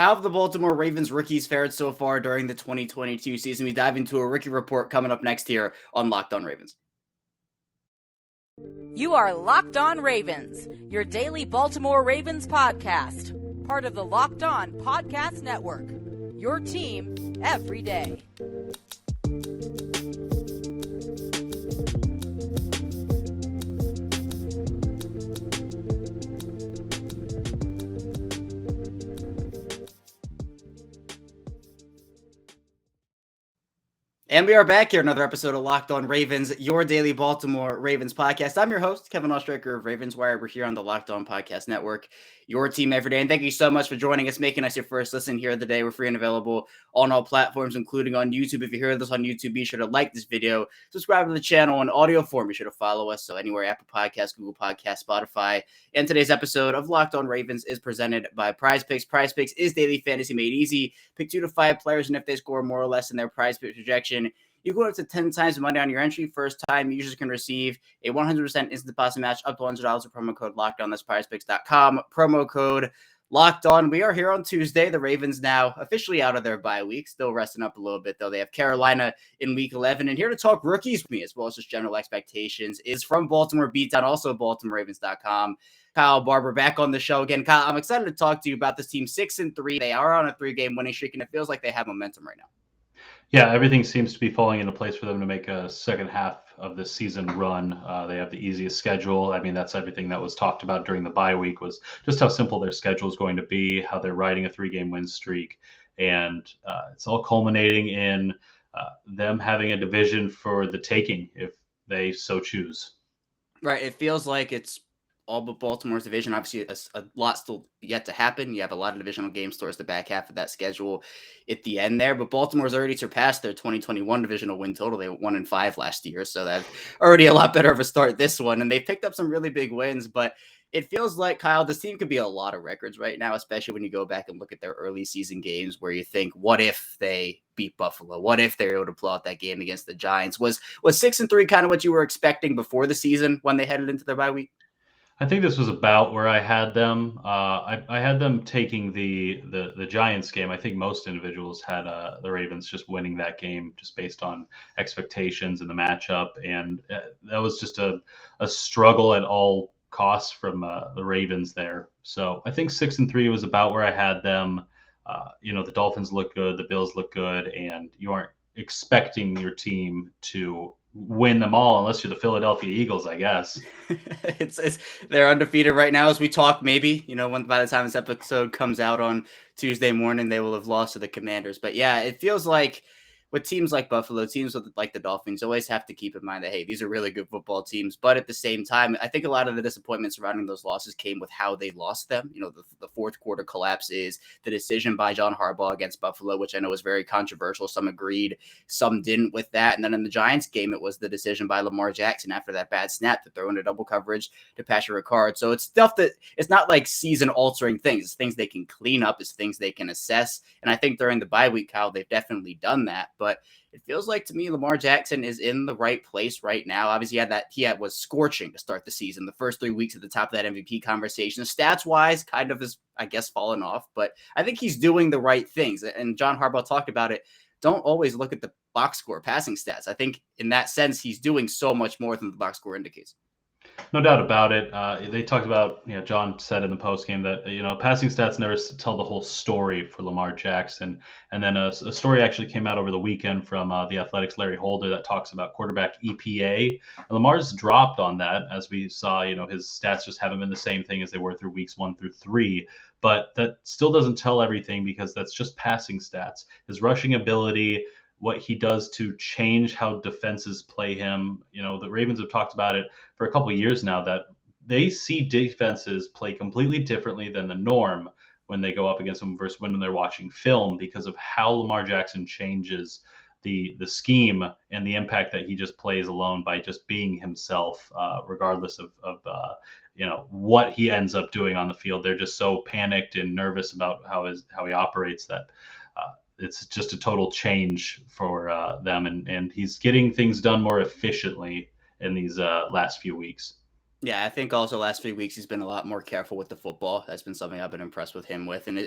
How have the Baltimore Ravens rookies fared so far during the 2022 season? We dive into a rookie report coming up next here on Locked On Ravens. You are Locked On Ravens, your daily Baltimore Ravens podcast, part of the Locked On Podcast Network, your team every day. And we are back here, another episode of Locked On Ravens, your daily Baltimore Ravens podcast. I'm your host, Kevin Ostraker of Ravens Wire. We're here on the Locked On Podcast Network, your team every day. And thank you so much for joining us, making us your first listen here of the day. We're free and available on all platforms, including on YouTube. If you hear this on YouTube, be sure to like this video, subscribe to the channel in audio form. Be sure to follow us. So anywhere, Apple Podcasts, Google Podcasts, Spotify. And today's episode of Locked On Ravens is presented by Prize Picks. Prize Picks is daily fantasy made easy. Pick 2 to 5 players, and if they score more or less in their Prize Pick projection, you go up to 10 times the money on your entry. First time users can receive a 100% instant deposit match up to $100 with promo code Locked On. That's prizepicks.com. Promo code Locked On. We are here on Tuesday. The Ravens now officially out of their bye week. Still resting up a little bit, though. They have Carolina in week 11. And here to talk rookies with me, as well as just general expectations, is from Baltimore Beatdown, also BaltimoreRavens.com. Kyle Barber back on the show again. Kyle, I'm excited to talk to you about this team. 6-3. They are on a 3-game winning streak, and it feels like they have momentum right now. Yeah, everything seems to be falling into place for them to make a second half of the season run. They have the easiest schedule. I mean, that's everything that was talked about during the bye week, was just how simple their schedule is going to be, how they're riding a 3-game win streak. And it's all culminating in them having a division for the taking if they so choose. Right. It feels like it's all but Baltimore's division. Obviously, a lot still yet to happen. You have a lot of divisional games towards the back half of that schedule at the end there. But Baltimore's already surpassed their 2021 divisional win total. They went 1-5 last year, so that's already a lot better of a start this one. And they picked up some really big wins, but it feels like, Kyle, this team could be a lot of records right now, especially when you go back and look at their early season games where you think, what if they beat Buffalo? What if they're able to pull out that game against the Giants? Was 6-3 kind of what you were expecting before the season when they headed into their bye week? I think this was about where I had them. I had them taking the Giants game. I think most individuals had the Ravens just winning that game just based on expectations and the matchup. And that was just a struggle at all costs from the Ravens there. So I think 6-3 was about where I had them. The Dolphins look good, the Bills look good, and you aren't expecting your team to win them all unless you're the Philadelphia Eagles, I guess. it's they're undefeated right now as we talk. Maybe by the time this episode comes out on Tuesday morning, they will have lost to the Commanders. But yeah, it feels like with teams like Buffalo, teams like the Dolphins, always have to keep in mind that, hey, these are really good football teams. But at the same time, I think a lot of the disappointment surrounding those losses came with how they lost them. The fourth quarter collapse is the decision by John Harbaugh against Buffalo, which I know was very controversial. Some agreed, some didn't with that. And then in the Giants game, it was the decision by Lamar Jackson after that bad snap to throw into double coverage to Patrick Ricard. So it's stuff that it's not like season altering things. It's things they can clean up. It's things they can assess. And I think during the bye week, Kyle, they've definitely done that. But it feels like to me Lamar Jackson is in the right place right now. Obviously, he was scorching to start the season. The first 3 weeks at the top of that MVP conversation, stats-wise, kind of is, I guess, fallen off. But I think he's doing the right things. And John Harbaugh talked about it. Don't always look at the box score passing stats. I think in that sense, he's doing so much more than the box score indicates. No doubt about it. They talked about, John said in the postgame that, passing stats never tell the whole story for Lamar Jackson. And then a story actually came out over the weekend from the Athletics' Larry Holder that talks about quarterback EPA. And Lamar's dropped on that, as we saw, his stats just haven't been the same thing as they were through weeks 1 through 3. But that still doesn't tell everything because that's just passing stats. His rushing ability, what he does to change how defenses play him. The Ravens have talked about it for a couple of years now, that they see defenses play completely differently than the norm when they go up against them versus when they're watching film, because of how Lamar Jackson changes the scheme and the impact that he just plays alone by just being himself, regardless of what he ends up doing on the field. They're just so panicked and nervous about how he operates that it's just a total change for them, and he's getting things done more efficiently in these last few weeks. Yeah, I think also last few weeks he's been a lot more careful with the football. That's been something I've been impressed with him with. And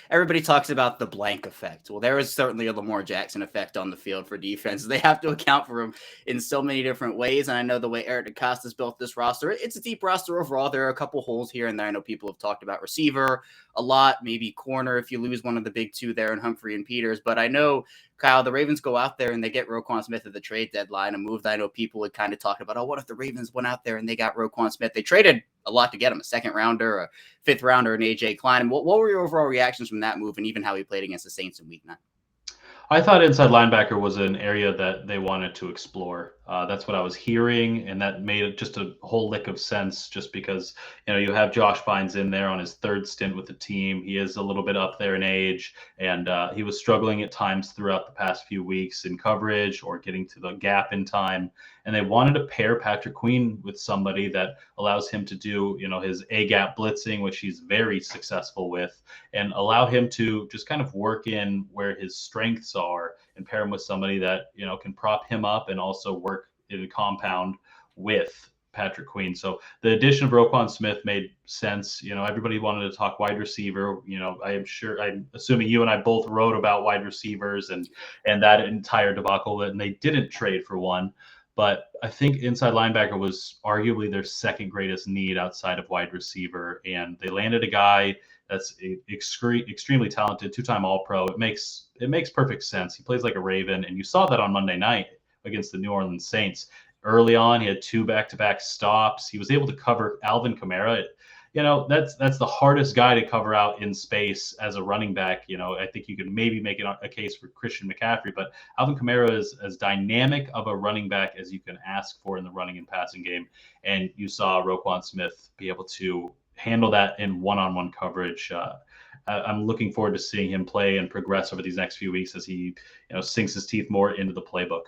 everybody talks about the blank effect. Well, there is certainly a Lamar Jackson effect on the field for defense. They have to account for him in so many different ways. And I know the way Eric DeCosta's built this roster, it's a deep roster overall. There are a couple holes here and there. I know people have talked about receiver a lot, maybe corner if you lose one of the big two there in Humphrey and Peters. But I know, Kyle, the Ravens go out there and they get Roquan Smith at the trade deadline, a move that I know people had kind of talked about. Oh, what if the Ravens went out there and they got Roquan Smith? They traded a lot to get him, a second rounder, a fifth rounder, and AJ Klein. What were your overall reactions from that move and even how he played against the Saints in week 9? I thought inside linebacker was an area that they wanted to explore. That's what I was hearing, and that made it just a whole lick of sense. Just because you have Josh Bynes in there on his third stint with the team, he is a little bit up there in age, and he was struggling at times throughout the past few weeks in coverage or getting to the gap in time. And they wanted to pair Patrick Queen with somebody that allows him to do his A gap blitzing, which he's very successful with, and allow him to just kind of work in where his strengths are and pair him with somebody that can prop him up and also work in a compound with Patrick Queen. So the addition of Roquan Smith made sense. Everybody wanted to talk wide receiver. I'm assuming you and I both wrote about wide receivers and that entire debacle, and they didn't trade for one. But I think inside linebacker was arguably their second greatest need outside of wide receiver, and they landed a guy that's extremely talented, two-time All-Pro. It makes perfect sense. He plays like a Raven, and you saw that on Monday night against the New Orleans Saints. Early on, he had 2 back-to-back stops. He was able to cover Alvin Kamara. That's the hardest guy to cover out in space as a running back. I think you could maybe make a case for Christian McCaffrey, but Alvin Kamara is as dynamic of a running back as you can ask for in the running and passing game. And you saw Roquan Smith be able to handle that in one-on-one coverage. I'm looking forward to seeing him play and progress over these next few weeks as he sinks his teeth more into the playbook.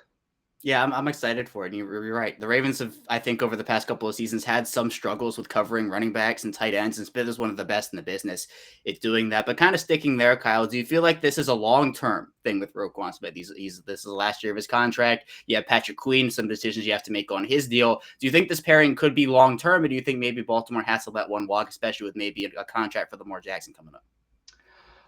Yeah, I'm excited for it. And you're right. The Ravens have, I think, over the past couple of seasons had some struggles with covering running backs and tight ends, and Smith is one of the best in the business at doing that. But kind of sticking there, Kyle, do you feel like this is a long-term thing with Roquan Smith? This is the last year of his contract. You have Patrick Queen, some decisions you have to make on his deal. Do you think this pairing could be long-term, or do you think maybe Baltimore has to let one walk, especially with maybe a contract for Lamar Jackson coming up?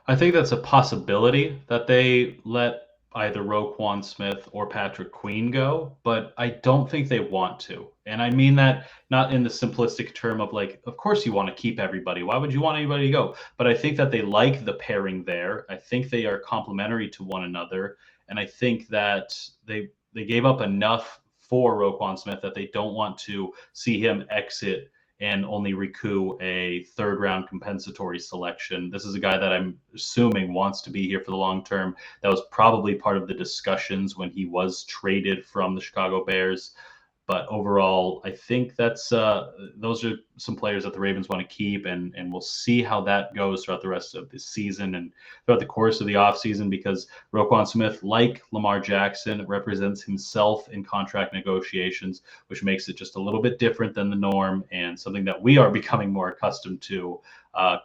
I think that's a possibility that they let either Roquan Smith or Patrick Queen go, but I don't think they want to. And I mean that not in the simplistic term of like, of course you want to keep everybody. Why would you want anybody to go? But I think that they like the pairing there. I think they are complementary to one another. And I think that they gave up enough for Roquan Smith that they don't want to see him exit and only recoup a third-round compensatory selection. This is a guy that I'm assuming wants to be here for the long term. That was probably part of the discussions when he was traded from the Chicago Bears. But overall, I think that's those are some players that the Ravens want to keep, and we'll see how that goes throughout the rest of the season and throughout the course of the offseason, because Roquan Smith, like Lamar Jackson, represents himself in contract negotiations, which makes it just a little bit different than the norm and something that we are becoming more accustomed to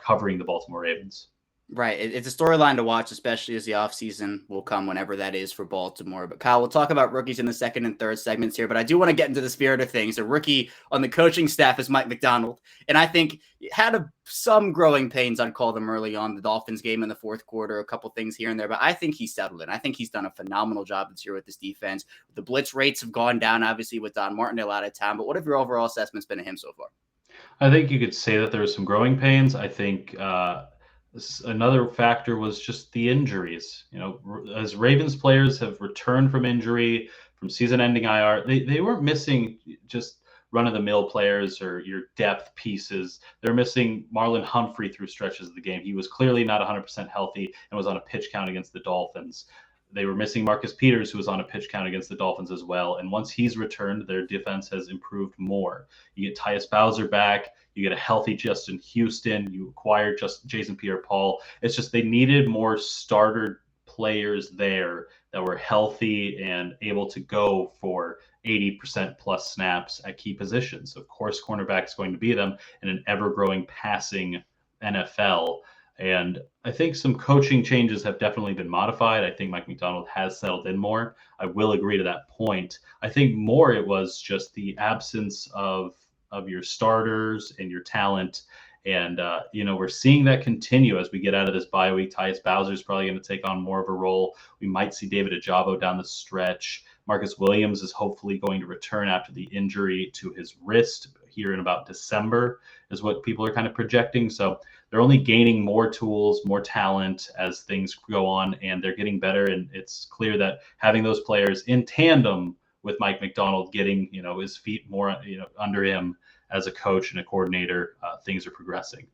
covering the Baltimore Ravens. Right. It's a storyline to watch, especially as the offseason will come whenever that is for Baltimore. But Kyle, we'll talk about rookies in the second and third segments here, but I do want to get into the spirit of things. A rookie on the coaching staff is Mike Macdonald, and I think had some growing pains, I'd call them, early on. The Dolphins game in the fourth quarter, a couple things here and there, but I think he's settled in. I think he's done a phenomenal job this year with this defense. The blitz rates have gone down, obviously, with Don Martindale out of town, but what have your overall assessments been of him so far? I think you could say that there was some growing pains. I think another factor was just the injuries. As Ravens players have returned from injury, from season-ending IR, they weren't missing just run-of-the-mill players or your depth pieces. They're missing Marlon Humphrey through stretches of the game. He was clearly not 100% healthy and was on a pitch count against the Dolphins. They were missing Marcus Peters, who was on a pitch count against the Dolphins as well. And once he's returned, their defense has improved more. You get Tyus Bowser back. You get a healthy Justin Houston. You acquire just Jason Pierre-Paul. It's just they needed more starter players there that were healthy and able to go for 80% plus snaps at key positions. Of course, cornerback is going to be them in an ever-growing passing NFL. And I think some coaching changes have definitely been modified. I think Mike Macdonald has settled in more. I will agree to that point. I think more it was just the absence of of your starters and your talent. And, we're seeing that continue as we get out of this bye week. Tyus Bowser is probably going to take on more of a role. We might see David Ajabo down the stretch. Marcus Williams is hopefully going to return after the injury to his wrist here in about December, is what people are kind of projecting. So they're only gaining more tools, more talent as things go on, and they're getting better. And it's clear that having those players in tandem with Mike Macdonald getting, his feet more, under him as a coach and a coordinator, things are progressing.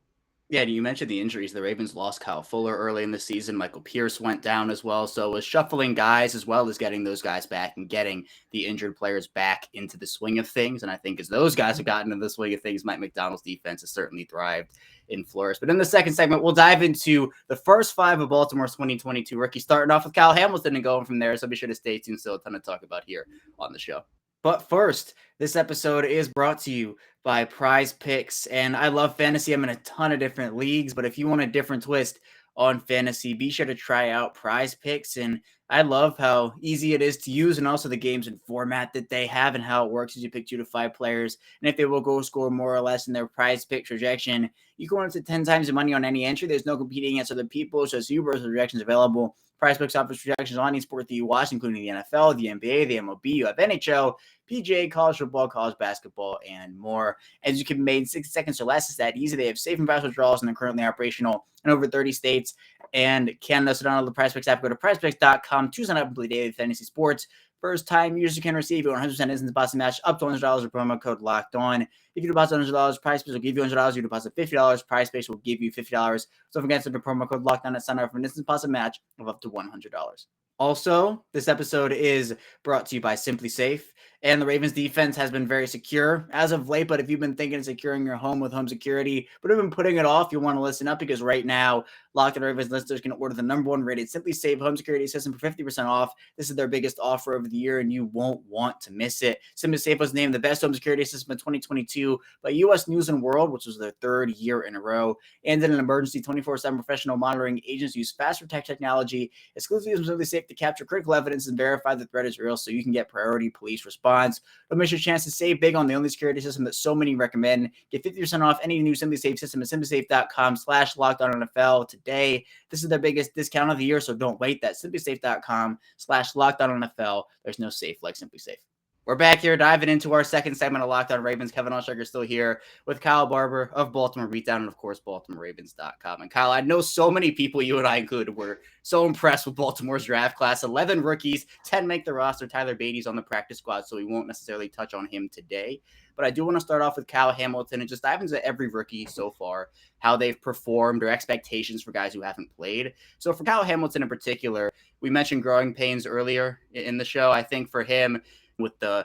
Yeah, you mentioned the injuries. The Ravens lost Kyle Fuller early in the season. Michael Pierce went down as well. So it was shuffling guys as well as getting those guys back and getting the injured players back into the swing of things. And I think as those guys have gotten into the swing of things, Mike Macdonald's defense has certainly thrived in Flores. But in the second segment, we'll dive into the first five of Baltimore's 2022 rookies, starting off with Kyle Hamilton and going from there. So be sure to stay tuned. Still a ton to talk about here on the show. But first, this episode is brought to you by Prize Picks. And I love fantasy. I'm in a ton of different leagues, but if you want a different twist on fantasy, be sure to try out Prize Picks. And I love how easy it is to use and also the games and format that they have and how it works as you pick 2 to 5 players. And if they will go score more or less in their Prize Pick projection, you go up to 10 times the money on any entry. There's no competing against other people. So it's Uber's projections available. Prize Picks offers projections on any sport that you watch, including the NFL, the NBA, the MLB, you have NHL, PGA, college football, college basketball, and more. As you can be made in 60 seconds or less, it's that easy. They have safe and fast withdrawals, and they're currently operational in over 30 states and Canada. So download the Prize Picks app, go to prizepicks.com to sign up and play daily fantasy sports. First time users can receive a 100% instant deposit match up to $100 with promo code locked on. If you deposit $100, Prize Picks will give you $100. You deposit $50, Prize Picks will give you $50. So don't forget to enter promo code locked on and sign up for an instant deposit match of up to $100. Also, this episode is brought to you by Simply Safe. And the Ravens defense has been very secure as of late. But if you've been thinking of securing your home with home security, but have been putting it off, you want to listen up because right now, Locked On Ravens listeners can order the #1 rated Simply Safe home security system for 50% off. This is their biggest offer of the year, and you won't want to miss it. Simply Safe was named the best home security system in 2022 by U.S. News and World, which was their 3rd year in a row. And in an emergency, 24/7 professional monitoring agents use fast protect technology exclusively from Simply Safe to capture critical evidence and verify the threat is real, so you can get priority police response. Don't miss your chance to save big on the only security system that so many recommend. Get 50% off any new Simply Safe system at simplysafe.com/lockedonnfl today. This is their biggest discount of the year, so don't wait. That's simplysafe.com/lockedonnfl. There's no safe like Simply Safe. We're back here diving into our second segment of Locked On Ravens. Kevin Allshaker still here with Kyle Barber of Baltimore Beatdown and, of course, BaltimoreRavens.com. And, Kyle, I know so many people, you and I included, were so impressed with Baltimore's draft class. 11 rookies, 10 make the roster. Tyler Beatty's on the practice squad, so we won't necessarily touch on him today. But I do want to start off with Kyle Hamilton and just dive into every rookie so far, how they've performed or expectations for guys who haven't played. So for Kyle Hamilton in particular, we mentioned growing pains earlier in the show. I think for him, with the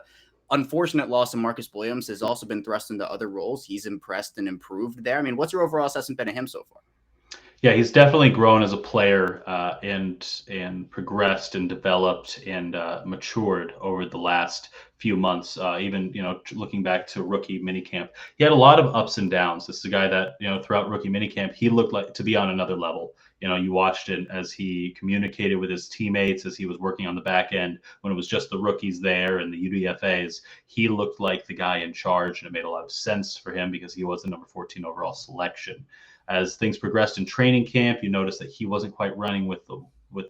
unfortunate loss of Marcus Williams, has also been thrust into other roles. He's impressed and improved there. I mean, what's your overall assessment been of him so far? Yeah, he's definitely grown as a player and progressed and developed and matured over the last few months. Even, looking back to rookie minicamp, he had a lot of ups and downs. This is a guy that, throughout rookie minicamp, he looked like to be on another level. You watched it as he communicated with his teammates, as he was working on the back end when it was just the rookies there and the UDFAs. He looked like the guy in charge, and it made a lot of sense for him because he was the number 14 overall selection. As things progressed in training camp, you noticed that he wasn't quite running with the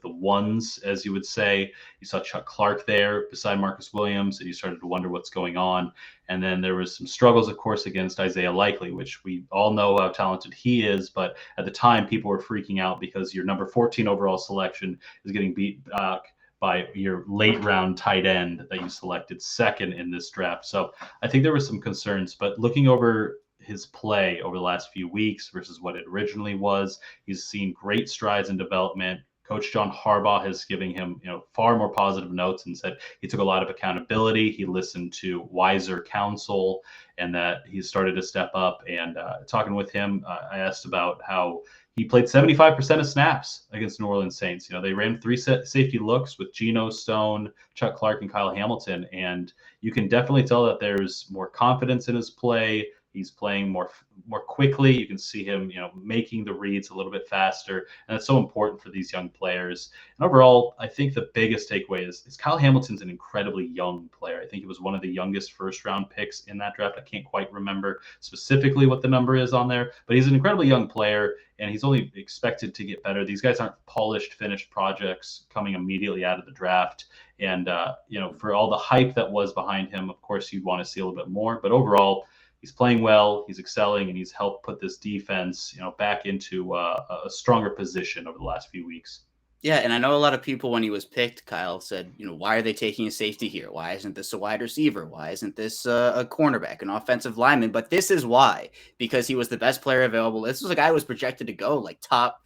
ones, as you would say. You saw Chuck Clark there beside Marcus Williams, and you started to wonder what's going on. And then there was some struggles, of course, against Isaiah Likely, which we all know how talented he is. But at the time, people were freaking out because your number 14 overall selection is getting beat back by your late round tight end that you selected second in this draft. So I think there were some concerns. But looking over his play over the last few weeks versus what it originally was, he's seen great strides in development. Coach John Harbaugh has given him, far more positive notes and said he took a lot of accountability. He listened to wiser counsel, and that he started to step up. And talking with him, I asked about how he played 75% of snaps against New Orleans Saints. They ran 3 safety looks with Geno Stone, Chuck Clark, and Kyle Hamilton, and you can definitely tell that there's more confidence in his play. He's playing more more quickly. You can see him, making the reads a little bit faster, and that's so important for these young players. And overall, I think the biggest takeaway is Kyle Hamilton's an incredibly young player. I think he was one of the youngest first-round picks in that draft. I can't quite remember specifically what the number is on there, but he's an incredibly young player, and he's only expected to get better. These guys aren't polished, finished projects coming immediately out of the draft. And, for all the hype that was behind him, of course, you'd want to see a little bit more. But overall, he's playing well, he's excelling, and he's helped put this defense, back into a stronger position over the last few weeks. Yeah, and I know a lot of people when he was picked, Kyle said, why are they taking a safety here? Why isn't this a wide receiver? Why isn't this a cornerback, an offensive lineman? But this is why, because he was the best player available. This was a guy who was projected to go like top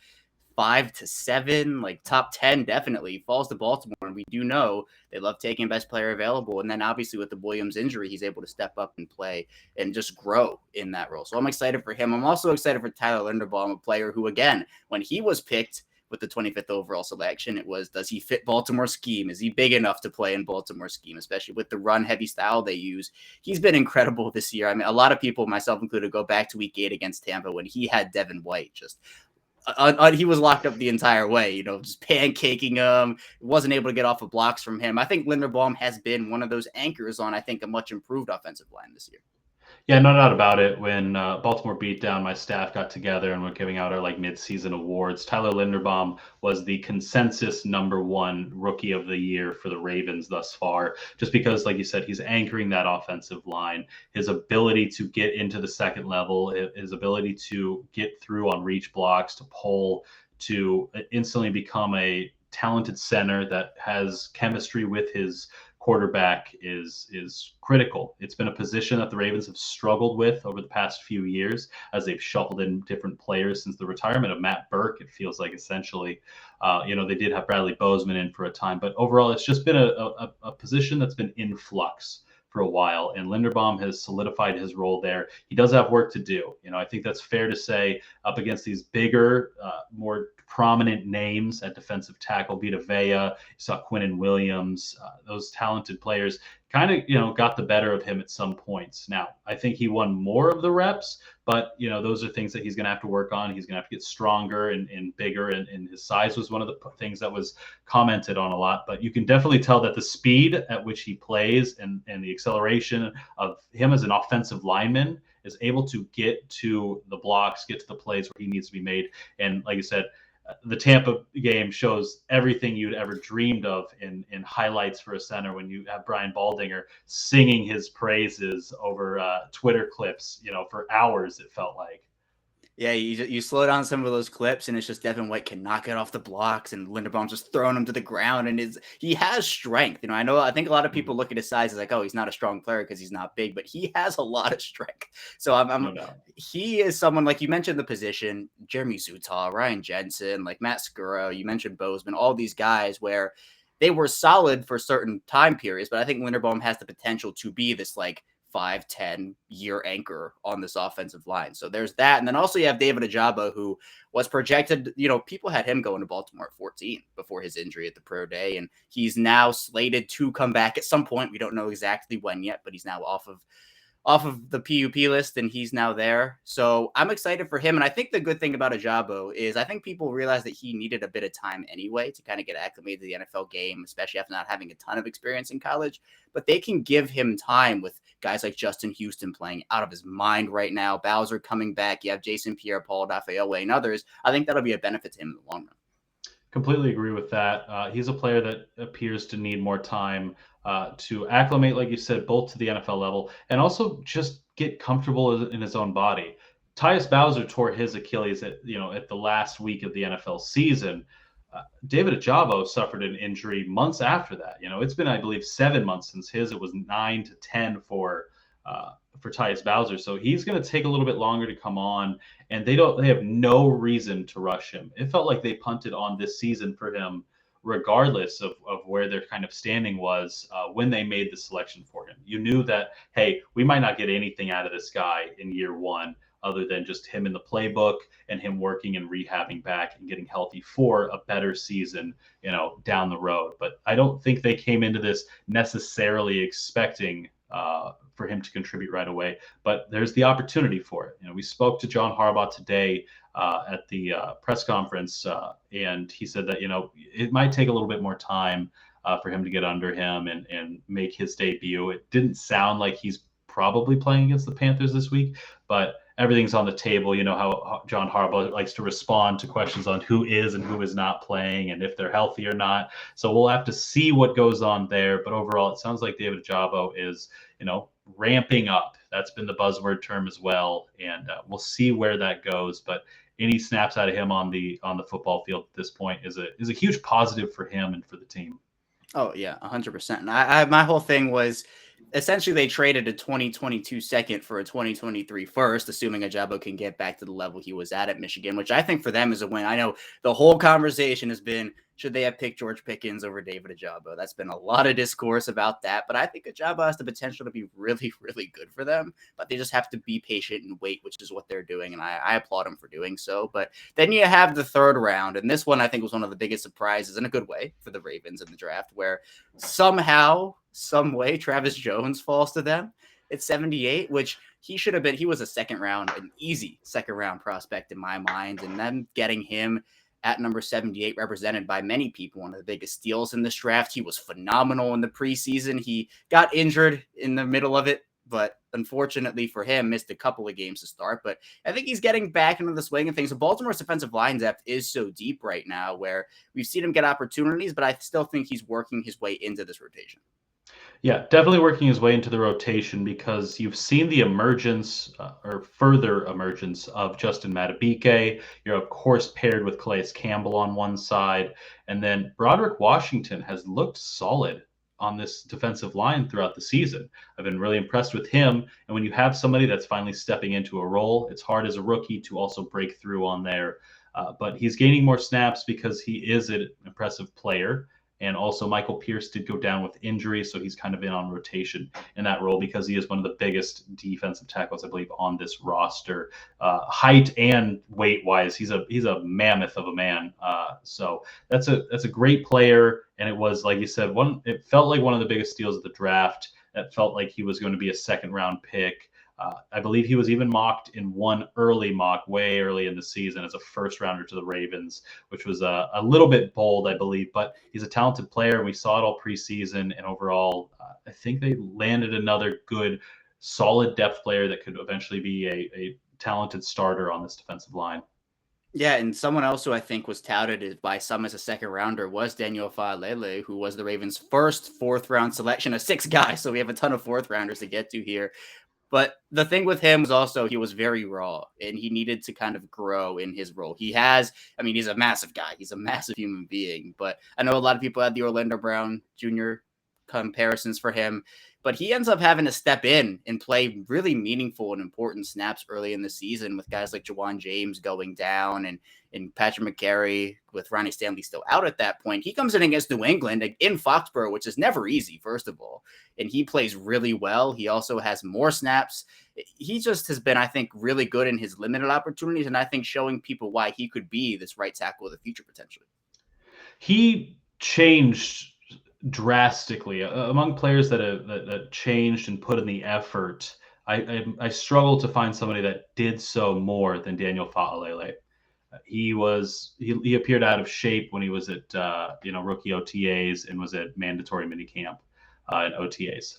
5 to 7, like top 10, definitely. He falls to Baltimore, and we do know they love taking best player available. And then obviously with the Williams injury, he's able to step up and play and just grow in that role. So I'm excited for him. I'm also excited for Tyler Linderbaum, a player who, again, when he was picked with the 25th overall selection, it was, does he fit Baltimore scheme? Is he big enough to play in Baltimore scheme, especially with the run heavy style they use? He's been incredible this year. I mean, a lot of people, myself included, go back to week 8 against Tampa when he had Devin White just he was locked up the entire way, just pancaking him. Wasn't able to get off of blocks from him. I think Linderbaum has been one of those anchors on, I think, a much improved offensive line this year. Yeah, no doubt about it. When Baltimore Beatdown, my staff got together and we're giving out our mid-season awards. Tyler Linderbaum was the consensus #1 rookie of the year for the Ravens thus far, just because, like you said, he's anchoring that offensive line. His ability to get into the second level, his ability to get through on reach blocks, to pull, to instantly become a talented center that has chemistry with his quarterback is critical. It's been a position that the Ravens have struggled with over the past few years as they've shuffled in different players since the retirement of Matt Burke. It feels like essentially, they did have Bradley Bozeman in for a time, but overall, it's just been a position that's been in flux for a while, and Linderbaum has solidified his role there. He does have work to do. I think that's fair to say, up against these bigger, more prominent names at defensive tackle, Vita Vea, you saw Quinnen Williams, those talented players kind of, got the better of him at some points. Now, I think he won more of the reps, but, those are things that he's going to have to work on. He's going to have to get stronger and bigger, and his size was one of the things that was commented on a lot. But you can definitely tell that the speed at which he plays and the acceleration of him as an offensive lineman is able to get to the blocks, get to the plays where he needs to be made. And like you said, the Tampa game shows everything you'd ever dreamed of in highlights for a center when you have Brian Baldinger singing his praises over Twitter clips, for hours, it felt like. Yeah, you slow down some of those clips, and it's just Devin White can knock it off the blocks, and Linderbaum's just throwing him to the ground, and he has strength. I think a lot of people look at his size as like, oh, he's not a strong player because he's not big, but he has a lot of strength. So he is someone, like you mentioned the position, Jeremy Zutaw, Ryan Jensen, like Matt Skura, you mentioned Bozeman, all these guys where they were solid for certain time periods, but I think Linderbaum has the potential to be this 5-10 year anchor on this offensive line. So there's that. And then also you have David Ojabo, who was projected, people had him going to Baltimore at 14 before his injury at the pro day. And he's now slated to come back at some point. We don't know exactly when yet, but he's now off of the PUP list, and he's now there. So I'm excited for him. And I think the good thing about Ojabo is I think people realize that he needed a bit of time anyway to kind of get acclimated to the NFL game, especially after not having a ton of experience in college. But they can give him time with guys like Justin Houston playing out of his mind right now, Bowser coming back. You have Jason Pierre-Paul, Dafayowe, and others. I think that'll be a benefit to him in the long run. Completely agree with that. He's a player that appears to need more time to acclimate, like you said, both to the NFL level and also just get comfortable in his own body. Tyus Bowser tore his Achilles at the last week of the NFL season. David Ojabo suffered an injury months after that. It's been, I believe, 7 months since his. It was 9 to 10 for Tyus Bowser. So he's going to take a little bit longer to come on, and they have no reason to rush him. It felt like they punted on this season for him, regardless of where their kind of standing was when they made the selection for him. You knew that, hey, we might not get anything out of this guy in year one other than just him in the playbook and him working and rehabbing back and getting healthy for a better season, down the road. But I don't think they came into this necessarily expecting for him to contribute right away. But there's the opportunity for it. We spoke to John Harbaugh today at the press conference, and he said that it might take a little bit more time for him to get under him and make his debut. It didn't sound like he's probably playing against the Panthers this week, but everything's on the table. You know how John Harbaugh likes to respond to questions on who is and who is not playing and if they're healthy or not. So we'll have to see what goes on there. But overall, it sounds like David Ojabo is, ramping up. That's been the buzzword term as well. And we'll see where that goes. But any snaps out of him on the football field at this point is a huge positive for him and for the team. Oh yeah, 100%. And I my whole thing was essentially they traded a 2022 second for a 2023 first, assuming Ajabo can get back to the level he was at Michigan, which I think for them is a win. I know the whole conversation has been, should they have picked George Pickens over David Ajabo? That's been a lot of discourse about that, but I think Ajabo has the potential to be really, really good for them, but they just have to be patient and wait, which is what they're doing, and I applaud them for doing so. But then you have the third round, and this one I think was one of the biggest surprises in a good way for the Ravens in the draft, where somehow, some way, Travis Jones falls to them at 78, which he should have been. He was an easy second round prospect in my mind, and them getting him at number 78 represented by many people one of the biggest steals in this draft. He was phenomenal in the preseason. He got injured in the middle of it, but unfortunately for him, missed a couple of games to start. But I think he's getting back into the swing of things. So Baltimore's defensive line depth is so deep right now where we've seen him get opportunities, but I still think he's working his way into this rotation. Yeah, definitely working his way into the rotation because you've seen the emergence or further emergence of Justin Madubuike. You're, of course, paired with Calais Campbell on one side. And then Broderick Washington has looked solid on this defensive line throughout the season. I've been really impressed with him. And when you have somebody that's finally stepping into a role, it's hard as a rookie to also break through on there. But he's gaining more snaps because he is an impressive player. And also Michael Pierce did go down with injury, so he's kind of in on rotation in that role because he is one of the biggest defensive tackles, I believe, on this roster. Height and weight-wise, he's a mammoth of a man. So that's a great player, and it was, like you said, it felt like one of the biggest steals of the draft. That felt like he was going to be a second-round pick. I believe he was even mocked in one early mock, way early in the season, as a first rounder to the Ravens, which was a little bit bold, I believe. But he's a talented player, and we saw it all preseason. And overall, I think they landed another good, solid depth player that could eventually be a talented starter on this defensive line. Yeah, and someone else who I think was touted by some as a second rounder was Daniel Faalele, who was the Ravens' first fourth round selection of 6 guys. So we have a ton of fourth rounders to get to here. But the thing with him was also he was very raw and he needed to kind of grow in his role. He's a massive guy. He's a massive human being. But I know a lot of people had the Orlando Brown Jr. comparisons for him. But he ends up having to step in and play really meaningful and important snaps early in the season with guys like Jawan James going down and Patrick McCary with Ronnie Stanley still out at that point. He comes in against New England in Foxborough, which is never easy, first of all. And he plays really well. He also has more snaps. He just has been, I think, really good in his limited opportunities. And I think showing people why he could be this right tackle of the future potentially. He changed drastically among players that changed and put in the effort. I struggle to find somebody that did so more than Daniel Faalele. He appeared out of shape when he was at rookie OTAs and was at mandatory minicamp and OTAs.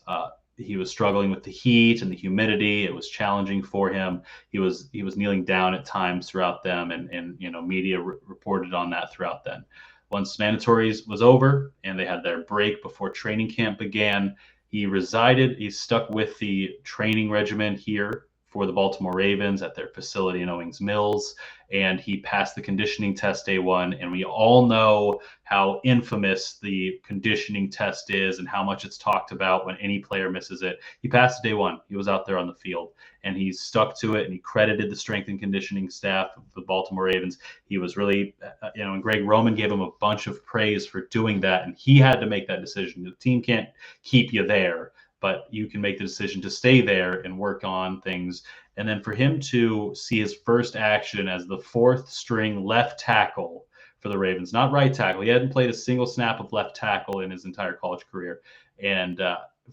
He was struggling with the heat and the humidity. It was challenging for him. He was kneeling down at times throughout them, and media reported on that throughout then. Once mandatories was over and they had their break before training camp began, he resided. He stuck with the training regimen here for the Baltimore Ravens at their facility in Owings Mills, and he passed the conditioning test day one. And we all know how infamous the conditioning test is and how much it's talked about when any player misses it. He passed day one. He was out there on the field, and he stuck to it, and he credited the strength and conditioning staff of the Baltimore Ravens. He was really, and Greg Roman gave him a bunch of praise for doing that, and he had to make that decision. The team can't keep you there, but you can make the decision to stay there and work on things. And then for him to see his first action as the fourth string left tackle for the Ravens, not right tackle. He hadn't played a single snap of left tackle in his entire college career. And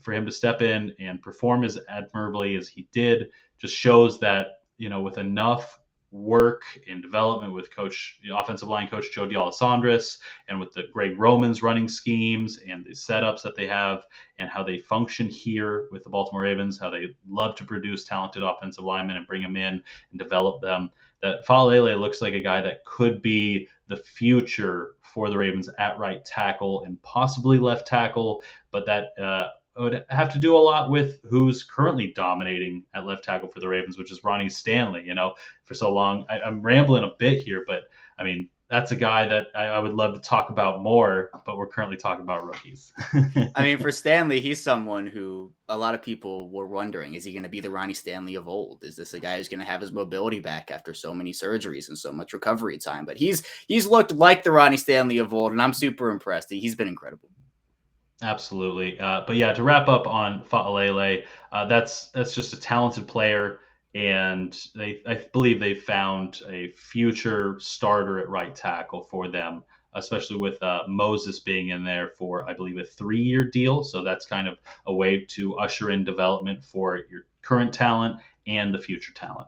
for him to step in and perform as admirably as he did just shows that, with enough work and development with offensive line coach Joe D'Alessandris, and with the Greg Roman's running schemes and the setups that they have and how they function here with the Baltimore Ravens, how they love to produce talented offensive linemen and bring them in and develop them, that Faalele looks like a guy that could be the future for the Ravens at right tackle and possibly left tackle, but that would have to do a lot with who's currently dominating at left tackle for the Ravens, which is Ronnie Stanley. For so long, I'm rambling a bit here, but I mean, that's a guy that I would love to talk about more, but we're currently talking about rookies. I mean, for Stanley, he's someone who a lot of people were wondering, is he going to be the Ronnie Stanley of old? Is this a guy who's going to have his mobility back after so many surgeries and so much recovery time? But he's looked like the Ronnie Stanley of old, and I'm super impressed. He's been incredible. Absolutely. But yeah, to wrap up on Faalele, that's just a talented player. And I believe they found a future starter at right tackle for them, especially with Moses being in there for, I believe, a 3-year deal. So that's kind of a way to usher in development for your current talent and the future talent.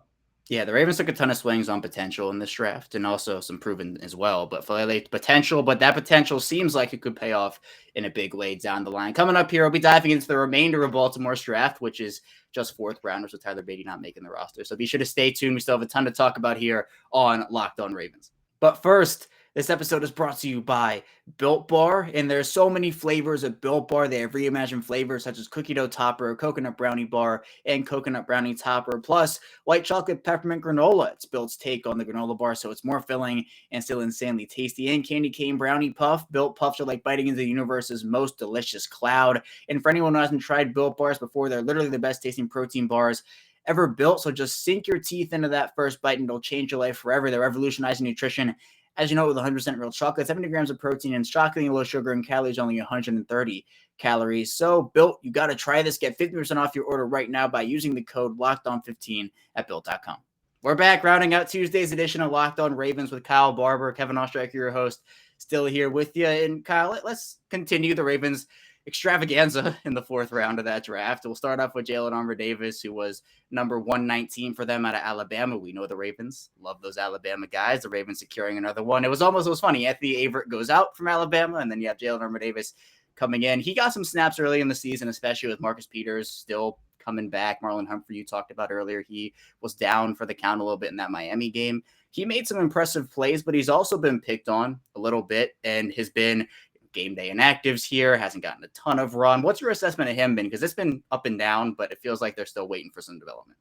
Yeah, the Ravens took a ton of swings on potential in this draft and also some proven as well. But Faalele potential, but that potential seems like it could pay off in a big way down the line. Coming up here, we'll be diving into the remainder of Baltimore's draft, which is just fourth rounders with Tyler Beatty not making the roster. So be sure to stay tuned. We still have a ton to talk about here on Locked On Ravens. But first, this episode is brought to you by Built Bar, and there's so many flavors of Built Bar. They have reimagined flavors such as cookie dough topper, coconut brownie bar, and coconut brownie topper, plus white chocolate peppermint granola. It's Built's take on the granola bar, so it's more filling and still insanely tasty. And candy cane brownie puff. Built Puffs are like biting into the universe's most delicious cloud. And for anyone who hasn't tried Built Bars before, they're literally the best tasting protein bars ever built. So just sink your teeth into that first bite and it'll change your life forever. They're revolutionizing nutrition. As you know, with 100% real chocolate, 70 grams of protein, and shockingly low sugar and calories, only 130 calories. So, Built, you got to try this. Get 50% off your order right now by using the code LOCKEDON15 at Built.com. We're back, rounding out Tuesday's edition of Locked On Ravens with Kyle Barber. Kevin Ostreicher, your host, still here with you. And Kyle, let's continue the Ravens extravaganza in the fourth round of that draft. We'll start off with Jalen Armour-Davis, who was number 119 for them out of Alabama. We know the Ravens love those Alabama guys. The Ravens securing another one. It was funny. Anthony Averett goes out from Alabama, and then you have Jalen Armour-Davis coming in. He got some snaps early in the season, especially with Marcus Peters still coming back. Marlon Humphrey, you talked about earlier, he was down for the count a little bit in that Miami game. He made some impressive plays, but he's also been picked on a little bit and has been game day inactives here, hasn't gotten a ton of run. What's your assessment of him been? Because it's been up and down, but it feels like they're still waiting for some development.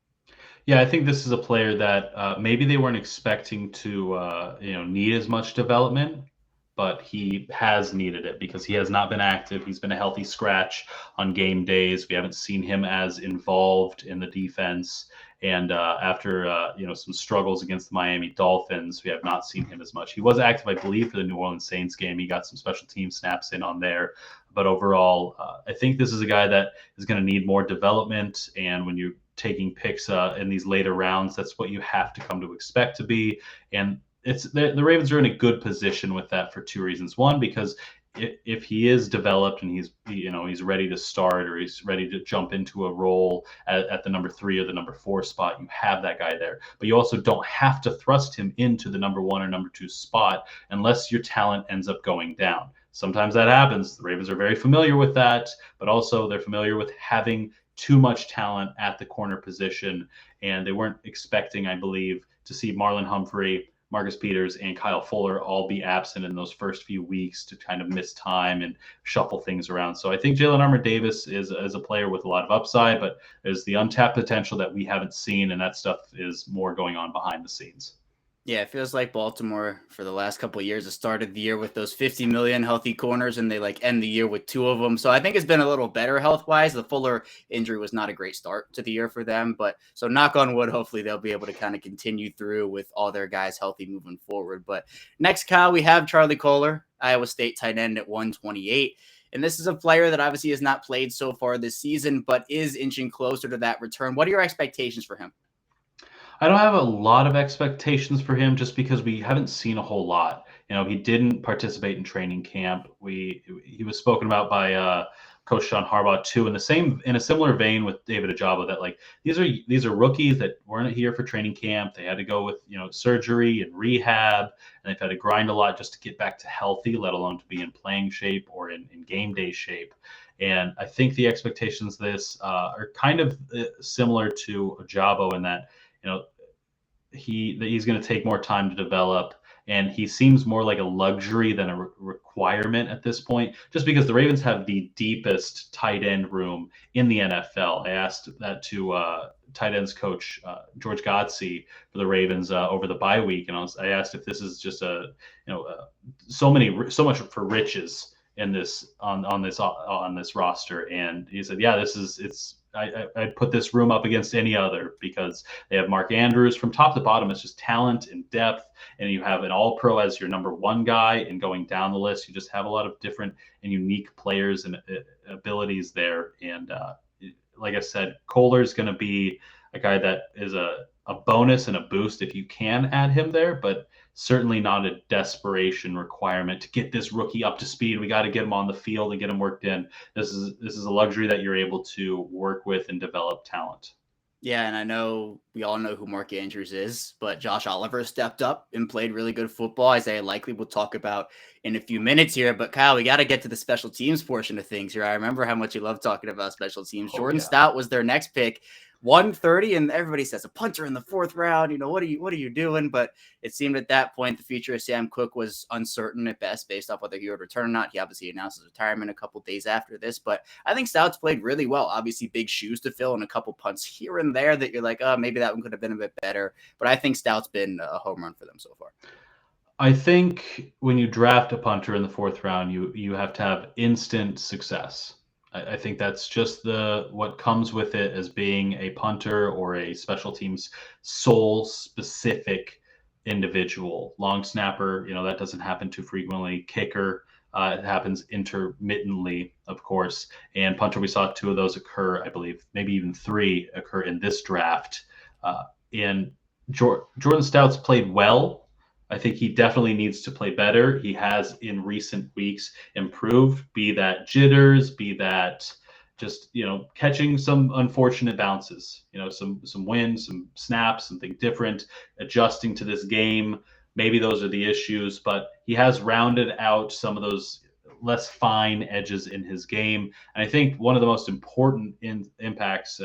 Yeah, I think this is a player that maybe they weren't expecting to need as much development, but he has needed it because he has not been active. He's been a healthy scratch on game days. We haven't seen him as involved in the defense. And after some struggles against the Miami Dolphins, we have not seen him as much. He was active, I believe, for the New Orleans Saints game. He got some special team snaps in on there. But overall, I think this is a guy that is going to need more development. And when you're taking picks in these later rounds, that's what you have to come to expect to be. And the Ravens are in a good position with that for two reasons. One, because if he is developed and he's ready to start or he's ready to jump into a role at the number 3 or the number 4 spot, you have that guy there. But you also don't have to thrust him into the number 1 or number 2 spot unless your talent ends up going down. Sometimes that happens. The Ravens are very familiar with that, but also they're familiar with having too much talent at the corner position. And they weren't expecting, I believe, to see Marlon Humphrey, Marcus Peters, and Kyle Fuller all be absent in those first few weeks to kind of miss time and shuffle things around. So I think Jalen Armour-Davis is a player with a lot of upside, but there's the untapped potential that we haven't seen, and that stuff is more going on behind the scenes. Yeah, it feels like Baltimore for the last couple of years has started the year with those 50 million healthy corners, and they end the year with 2 of them. So I think it's been a little better health-wise. The Fuller injury was not a great start to the year for them, but so knock on wood, hopefully they'll be able to kind of continue through with all their guys healthy moving forward. But next, Kyle, we have Charlie Kolar, Iowa State tight end at 128. And this is a player that obviously has not played so far this season, but is inching closer to that return. What are your expectations for him? I don't have a lot of expectations for him just because we haven't seen a whole lot. He didn't participate in training camp. He was spoken about by Coach John Harbaugh too, in a similar vein with David Ojabo, that like these are rookies that weren't here for training camp. They had to go with surgery and rehab, and they've had to grind a lot just to get back to healthy, let alone to be in playing shape or in game day shape. And I think the expectations are kind of similar to Ojabo in that he's going to take more time to develop, and he seems more like a luxury than a requirement at this point, just because the Ravens have the deepest tight end room in the NFL. I asked that to tight ends coach George Godsey for the Ravens over the bye week, and I asked if this is just so much for riches in this on this roster, and he said, yeah, I'd put this room up against any other, because they have Mark Andrews from top to bottom. It's just talent and depth, and you have an all-pro as your number one guy, and going down the list, you just have a lot of different and unique players and abilities there. And like I said, Kohler's going to be a guy that is a bonus and a boost if you can add him there, but certainly not a desperation requirement to get this rookie up to speed. We got to get him on the field and get him worked in. This is a luxury that you're able to work with and develop talent. Yeah, and I know we all know who Mark Andrews is, but Josh Oliver stepped up and played really good football. Isaiah Likely we'll talk about in a few minutes here. But Kyle, we got to get to the special teams portion of things here. I remember how much you love talking about special teams. Jordan Stout was their next pick. 130, and everybody says a punter in the fourth round. What are you doing? But it seemed at that point the future of Sam Cook was uncertain at best, based off whether he would return or not. He obviously announced his retirement a couple days after this, but I think Stout's played really well. Obviously, big shoes to fill and a couple punts here and there that you're like, oh, maybe that one could have been a bit better. But I think Stout's been a home run for them so far. I think when you draft a punter in the fourth round, you have to have instant success. I think that's just what comes with it as being a punter or a special teams sole specific individual. Long snapper, that doesn't happen too frequently. Kicker, it happens intermittently, of course. And punter, we saw 2 of those occur, I believe, maybe even 3 occur in this draft. And Jordan Stout's played well. I think he definitely needs to play better. He has in recent weeks improved, be that jitters, be that just, catching some unfortunate bounces, some wins, some snaps, something different, adjusting to this game. Maybe those are the issues, but he has rounded out some of those less fine edges in his game. And I think one of the most important impacts,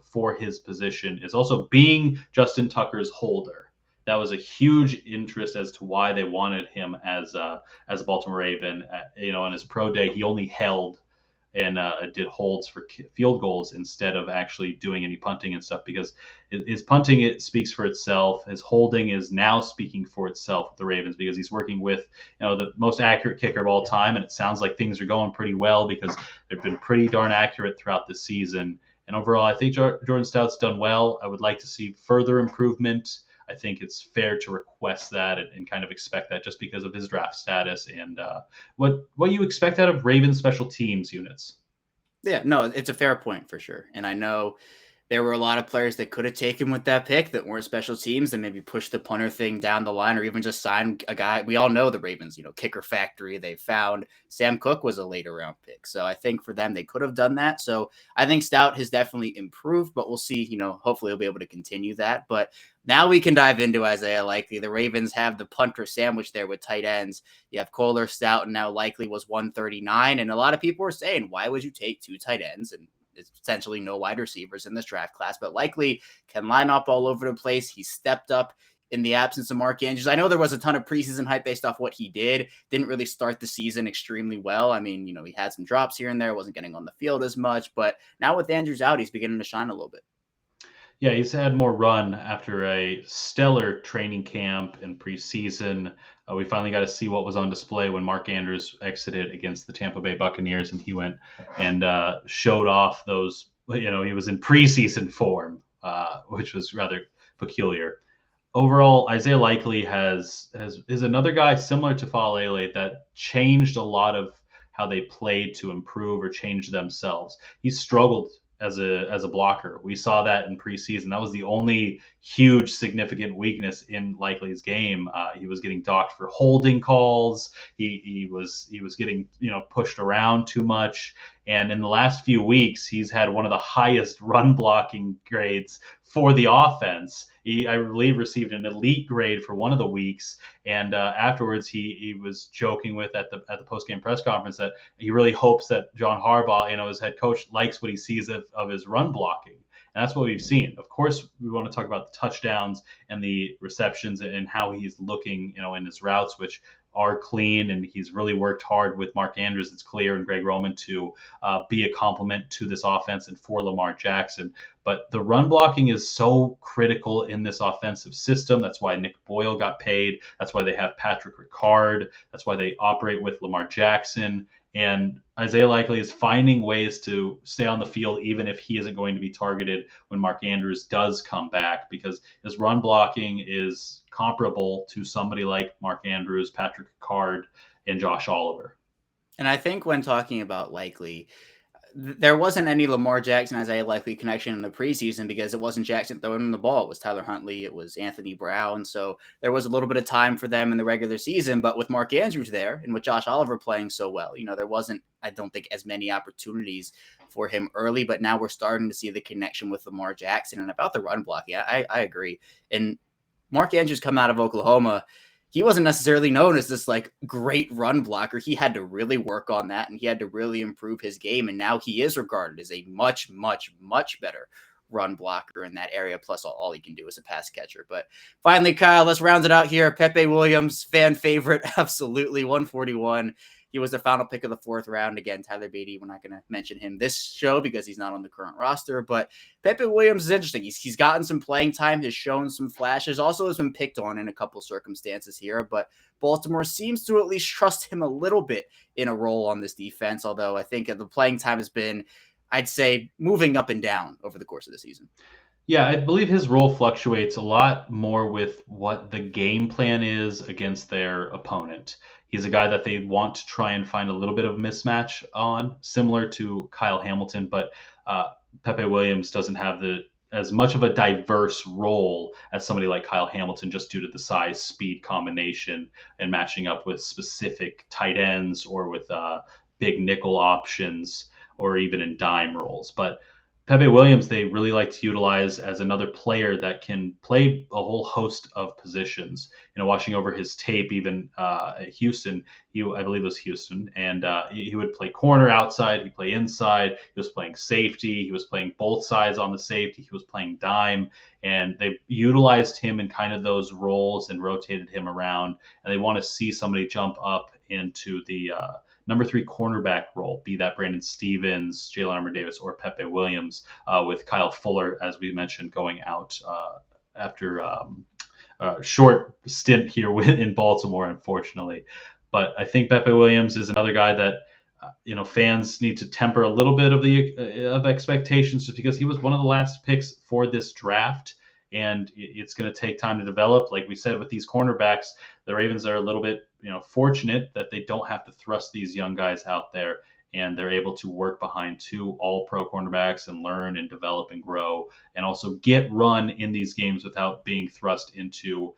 for his position is also being Justin Tucker's holder. That was a huge interest as to why they wanted him as a Baltimore Raven. On his pro day, he only held and did holds for field goals instead of actually doing any punting and stuff, because his punting, it speaks for itself. His holding is now speaking for itself with the Ravens, because he's working with the most accurate kicker of all time, and it sounds like things are going pretty well because they've been pretty darn accurate throughout the season. And overall, I think Jordan Stout's done well. I would like to see further improvement. I think it's fair to request that and kind of expect that, just because of his draft status and what you expect out of Ravens special teams units. Yeah, no, it's a fair point for sure. And I know there were a lot of players that could have taken with that pick that weren't special teams, and maybe push the punter thing down the line, or even just sign a guy. We all know the Ravens, kicker factory. They found Sam Cook was a later round pick. So I think for them, they could have done that. So I think Stout has definitely improved, but we'll see, hopefully he'll be able to continue that. But now we can dive into Isaiah Likely. The Ravens have the punter sandwich there with tight ends. You have Kohler, Stout, and now Likely was 139. And a lot of people are saying, why would you take 2 tight ends? And it's potentially no wide receivers in this draft class, but Likely can line up all over the place. He stepped up in the absence of Mark Andrews. I know there was a ton of preseason hype based off what he didn't really start the season extremely well. I mean, he had some drops here and there, wasn't getting on the field as much, but now with Andrews out, he's beginning to shine a little bit. Yeah, he's had more run after a stellar training camp and preseason. We finally got to see what was on display when Mark Andrews exited against the Tampa Bay Buccaneers, and he went and showed off those. He was in preseason form, which was rather peculiar. Overall, Isaiah Likely is another guy similar to Faalele that changed a lot of how they played to improve or change themselves. He struggled as a blocker. We saw that in preseason. That was the only huge significant weakness in Likely's game. He was getting docked for holding calls. He was getting pushed around too much. And in the last few weeks, he's had one of the highest run blocking grades for the offense. He, I believe, received an elite grade for one of the weeks. And afterwards, he was joking with at the post game press conference that he really hopes that John Harbaugh, his head coach, likes what he sees of his run blocking. And that's what we've seen. Of course, we want to talk about the touchdowns and the receptions and how he's looking, in his routes, which are clean, and he's really worked hard with Mark Andrews, it's clear, and Greg Roman to be a complement to this offense and for Lamar Jackson. But the run blocking is so critical in this offensive system. That's why Nick Boyle got paid. That's why they have Patrick Ricard. That's why they operate with Lamar Jackson. And Isaiah Likely is finding ways to stay on the field, even if he isn't going to be targeted when Mark Andrews does come back, because his run blocking is comparable to somebody like Mark Andrews, Patrick Ricard, and Josh Oliver. And I think when talking about Likely, there wasn't any Lamar Jackson Isaiah Likely connection in the preseason because it wasn't Jackson throwing him the ball. It was Tyler Huntley. It was Anthony Brown. So there was a little bit of time for them in the regular season. But with Mark Andrews there and with Josh Oliver playing so well, there wasn't, I don't think, as many opportunities for him early. But now we're starting to see the connection with Lamar Jackson. And about the run block, I agree. And Mark Andrews come out of Oklahoma, he wasn't necessarily known as this great run blocker. He had to really work on that, and he had to really improve his game. And now he is regarded as a much, much, much better run blocker in that area. Plus all he can do is a pass catcher. But finally, Kyle, let's round it out here. Pepe Williams, fan favorite. Absolutely. 141. He was the final pick of the 4th round. Again, Tyler Beatty, we're not going to mention him this show because he's not on the current roster. But Pepe Williams is interesting. He's gotten some playing time, has shown some flashes, also has been picked on in a couple circumstances here. But Baltimore seems to at least trust him a little bit in a role on this defense, although I think the playing time has been, I'd say, moving up and down over the course of the season. Yeah, I believe his role fluctuates a lot more with what the game plan is against their opponent. He's a guy that they want to try and find a little bit of mismatch on, similar to Kyle Hamilton, but Pepe Williams doesn't have as much of a diverse role as somebody like Kyle Hamilton, just due to the size speed combination and matching up with specific tight ends or with big nickel options or even in dime roles. But Pepe Williams, they really like to utilize as another player that can play a whole host of positions. Watching over his tape, even at Houston, I believe it was Houston, and he would play corner outside, he'd play inside, he was playing safety, he was playing both sides on the safety, he was playing dime, and they utilized him in kind of those roles and rotated him around, and they want to see somebody jump up into the number 3 cornerback role, be that Brandon Stevens, Jalen Armour-Davis, or Pepe Williams, with Kyle Fuller, as we mentioned, going out after a short stint here in Baltimore, unfortunately. But I think Pepe Williams is another guy that fans need to temper a little bit of expectations, just because he was one of the last picks for this draft. And it's going to take time to develop. Like we said, with these cornerbacks, the Ravens are a little bit, fortunate that they don't have to thrust these young guys out there, and they're able to work behind 2 all-pro cornerbacks and learn and develop and grow, and also get run in these games without being thrust into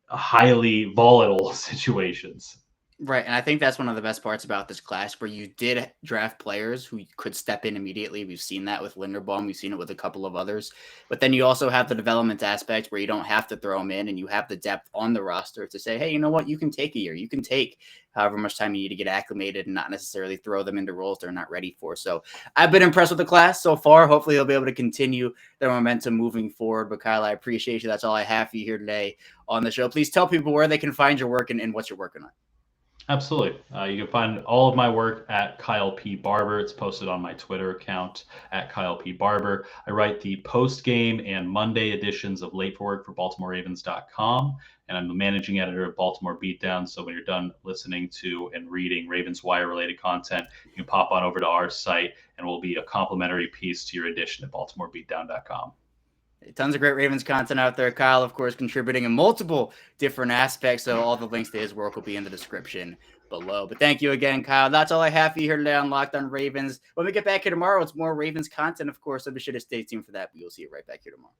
highly volatile situations. Right. And I think that's one of the best parts about this class, where you did draft players who could step in immediately. We've seen that with Linderbaum. We've seen it with a couple of others. But then you also have the development aspect where you don't have to throw them in, and you have the depth on the roster to say, hey, you know what? You can take a year. You can take however much time you need to get acclimated and not necessarily throw them into roles they're not ready for. So I've been impressed with the class so far. Hopefully they'll be able to continue their momentum moving forward. But Kyle, I appreciate you. That's all I have for you here today on the show. Please tell people where they can find your work and what you're working on. Absolutely. You can find all of my work at Kyle P. Barber. It's posted on my Twitter account at Kyle P. Barber. I write the post-game and Monday editions of Late for Work for BaltimoreRavens.com, and I'm the managing editor of Baltimore Beatdown. So when you're done listening to and reading Ravens Wire-related content, you can pop on over to our site, and we'll be a complimentary piece to your edition at BaltimoreBeatdown.com. Tons of great Ravens content out there. Kyle, of course, contributing in multiple different aspects. So all the links to his work will be in the description below. But thank you again, Kyle. That's all I have for you here today on Locked On Ravens. When we get back here tomorrow, it's more Ravens content, of course. So be sure to stay tuned for that. You'll see it right back here tomorrow.